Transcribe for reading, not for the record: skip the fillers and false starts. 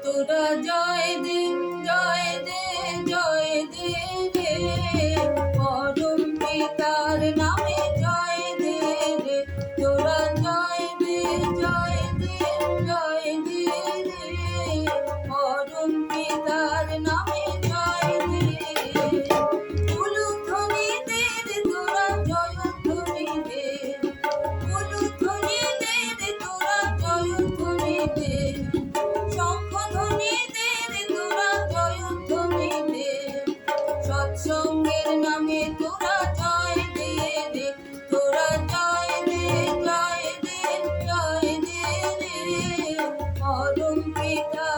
তোরা জয় দে জয় দে জয় দে রে, পরম পিতার নামে জয় দে রে। তোরা জয় দে জয় দে জয় দে রে, পরম পিতার নামে জয় দে। উলুধ্বনি দে রে তোরা জয়ধ্বনি দে, উলুধ্বনি দে রে তোরা জয়ধ্বনি দে, শঙ্খধ্বনি দে রে তোরা জয়ধ্বনি দে। সৎসঙ্গের নামে তোরা জয় দে রে, তোরা জয় দে জয় দে জয় দে রে, পরম পিতা